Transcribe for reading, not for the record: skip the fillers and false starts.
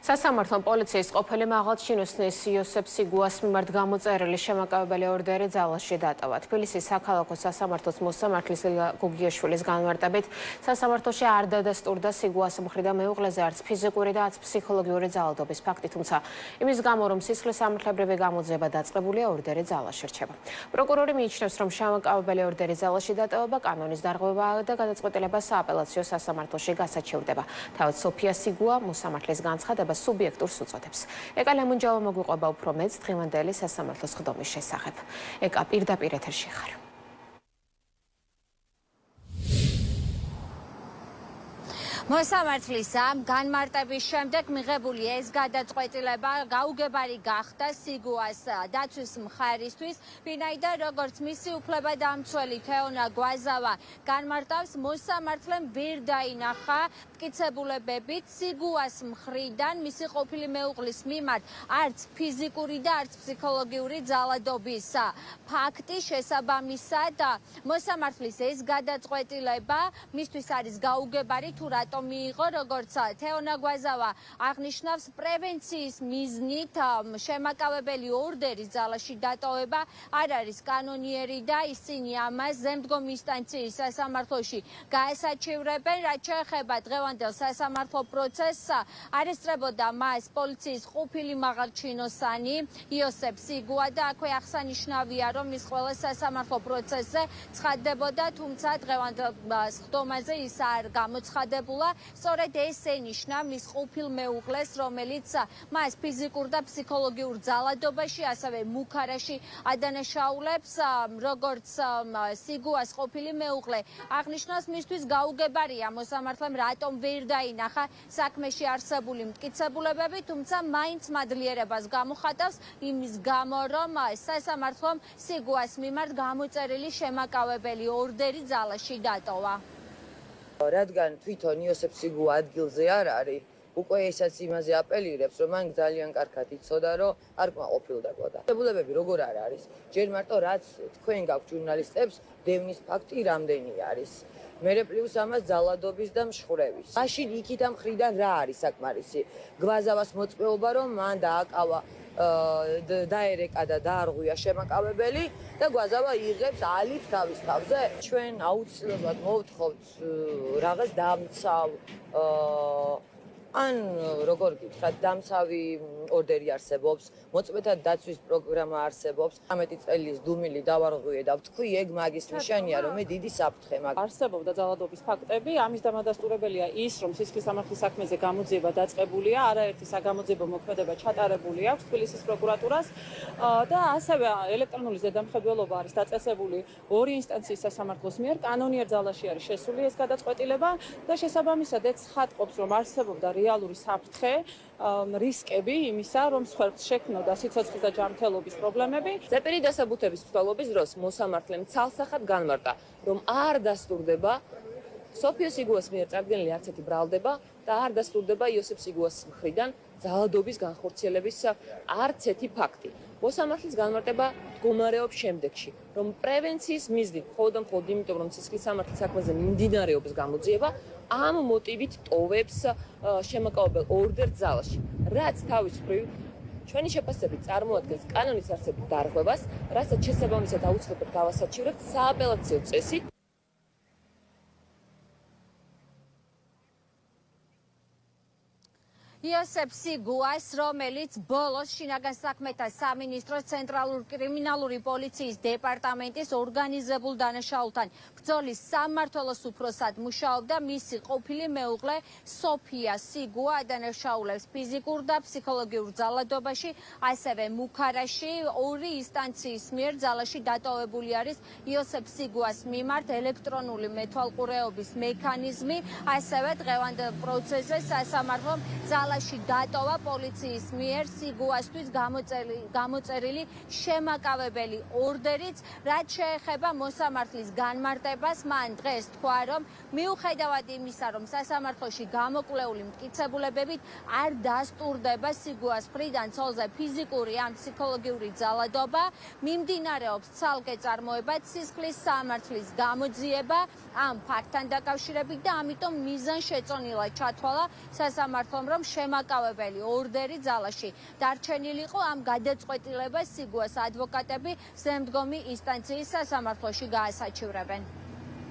სასამართლომ პოლიციის ყოფილი მაღალჩინოსნის იოსებ სიგუას მიმართ გამოწერილი შემაკავებელი ორდერი ძალაში დატოვა. თბილისის საქალაქო სასამართლოს მოსამართლის გუგიაშვილის განმარტებით, სასამართლოში არ დადასტურდა სიგუას მხრიდან მეუღლეზე არც ფიზიკური და არც ფსიქოლოგიური ძალადობის ფაქტი, თუმცა იმის გამო, რომ სისხლის სამართლებრივი გამოძიება დაწყებულია, ორდერი ძალაში რჩება. პროკურორი მიიჩნევს, რომ შემაკავებელი ორდერი ძალაში დატოვება კანონის დარღვევაა და გადაწყვეტილება სააპელაციო სასამართლოში გასაჩივრდება. თავად სოფია სიგუა მოსამართლის განცხადებას სუბიექტურს უწოდებს. ეკა ლემუნჯავა მოგვიყვება უფრო მეც დღევანდელი სასამართლოს ხდომის შესახებ. ეკა პირდაპირ ეთერში ხარ. მოსამართლის ამ განმარტების შემდეგ მიღებული ეს გადაწყვეტილება გაუგებარი გახდა სიგუას დაცვის მხარისთვის, ვინაიდან როგორც მისი უფლებადამცველი თეონა გვაზავა განმარტავს, მოსამართლემ ვერ დაინახა მტკიცებულებებით სიგუას მხრიდან მისი ყოფილი მეუღლის მიმართ არც ფიზიკური და არც ფსიქოლოგიური ძალადობის ფაქტი. შესაბამისად, მოსამართლის ეს გადაწყვეტილება მისთვის არის გაუგებარი, თუ მიიღო, როგორც თეონა გვაზავა აღნიშნავს, პრევენციის მიზნით შემაკავებელი ორდერის ძალაში დატოვება არ არის კანონიერი და ისინი ამას ზემდგომ ინსტანციის სასამართლოში გაესაჩივრებენ. რაც შეეხება დღევანდელ სასამართლო პროცესს, არესტრებოდა მას პოლიციის ყოფილი მაღალჩინოსანი იოსებ სიგუა და აქვე აღსანიშნავია, რომ ის ყველა სასამართლო პროცესზე ცხადდებოდა, თუმცა დღევანდელ ხდომაზე ის არ გამოცხადებულა. სწორედ ეს ენიშნა მის ყოფილ მეუღლეს, რომელიც მას ფიზიკურ და ფსიქოლოგიურ ძალადობაში, ასევე მუქარაში ადანაშაულებს. როგორც სიგუას ყოფილი მეუღლე აღნიშნავს, მისთვის გაუგებარია მოსამართლემ რატომ ვერ დაინახა საქმეში არსებული მტკიცებულებები, თუმცა მაინც მადლიერებას გამოხატავს იმის გამო, რომ სასამართლომ სიგუას მიმართ გამოწერილი შემაკავებელი ორდერი ძალაში დატოვა. რადგან თვითონ იოსებ სიგუა ადგილზე არ არის, უკვე ესაც იმაზე აპელირებს, რომ მან ძალიან კარგად იცოდა, რომ არ კმაყოფილდებოდა. მტკიცებულებები როგორ არ არის? ჯერ მარტო რაც თქვენ გაქვთ ჟურნალისტებს, დევნის ფაქტი რამდენი არის. მერე პლუს ამას ძალადობის და მშვრევის. მაშინ იქით ამ მხრიდან რა არის საკმარისი? გვაზავას მოწვეობა, რომ მან დააკავა დაერეკა და დაარღვია შემაკავებელი და გვაზავა იღებს ალიფს თავის თავზე. ჩვენ აუცილებლად მოვთხოვთ რაღაც დამცავ ან როგორ გითხრათ, დამცავი ორდერი არსებობს, მოწმეთა დაცვის პროგრამა არსებობს. 13 წელის დუმილი დავარღვიე და ვთქვი, ეგ მაგის ნიშანია, რომ მე დიდი საფრთხე მაქვს. არსებობდა ძალადობის ფაქტები, ამის დამადასტურებელია ის, რომ სისხლის სამართლის საქმეზე გამოძიება დაწყებულია, არაერთი საგამოძიებო მოქმედება ჩატარებული აქვს თბილისის პროკურატურას და ასევე ელექტრონული ზედამხედველობა არის დაწესებული ორი ინსტანციის სასამართლოს მიერ, კანონიერ ძალაში არის შესული ეს გადაწყვეტილება და შესაბამისად ეცხადყოფს, რომ არსებობდა რეალური საფრთხე, რისკები იმისა, რომ სხვერპლს შექმნოდა სიცოცხლის და ჯანმრთელობის პრობლემები. ზეპირი დასაბუთების მსვლელობის დროს მოსამართლემ ცალსახად განმარტა, რომ არ დასტურდება სოფია სიგუას მიერ წარდგენილი არც ერთი ბრალდება და არ დასტურდება იოსებ სიგუას მხრიდან ძალადობის განხორციელების არც ერთი ფაქტი. მოსამართლის განმარტება მდგომარეობს შემდეგში, რომ პრევენციის მიზნით, მხოლოდ იმიტომ, რომ სისხლის სამართლის საქმეზე მიმდინარეობს გამოძიება, ამ მოტივით ტოვებს შემაკავებელ ორდერ ძალაში, რაც თავის მხრივ ჩვენი შეფასებით წარმოადგენს კანონის არსებულ დარღვევას, რასაც შესაბამისად აუცილებლად გავასაჩივრებთ სააპელაციო წესით. იოსებ სიგუას, რომელიც ბოლოს შინაგან საქმეთა სამინისტროს ცენტრალურ კრიმინალური პოლიციის დეპარტამენტის ორგანიზებულ დანაშაულთან ბრძოლის სამმართველოს უფროსად მუშაობდა, მისი ყოფილი მეუღლე სოფია სიგუა ადანაშაულებს ფიზიკურ და ფსიქოლოგიურ ძალადობაში, ასევე მუქარაში. ორი ინსტანციის მიერ ძალაში დატოვებული არის იოსებ სიგუას მიმართ ელექტრონული მეთვალყურეობის მექანიზმი, ასევე დღევანდელ პროცესზე სასამართლომ ძალაში დატოვა პოლიციის მიერ სიგუასთვის გამოწერილი შემაკავებელი ორდერიც. რაც შეეხება მოსამართლის განმარტებას, მან დღეს თქვა, რომ მიუხედავად იმისა, რომ სასამართლოში გამოკვლეული მტკიცებულებებით არ დასტურდება სიგუას მხრიდან ცოლზე ფიზიკური ან ფსიქოლოგიური ძალადობა, მიმდინარეობს ცალკე წარმოება სისხლის სამართლის გამოძიება ამ ფაქტთან დაკავშირებით და ამიტომ მიზანშეწონილად ჩათვალა სასამართლომ, რომ შემაკავებელი ორდერი ძალაში დარჩენილიყო, ამ გადაწყვეტილებას სიგუას ადვოკატები ზემდგომი ინსტანციის სასამართლოში გაასაჩივრებენ.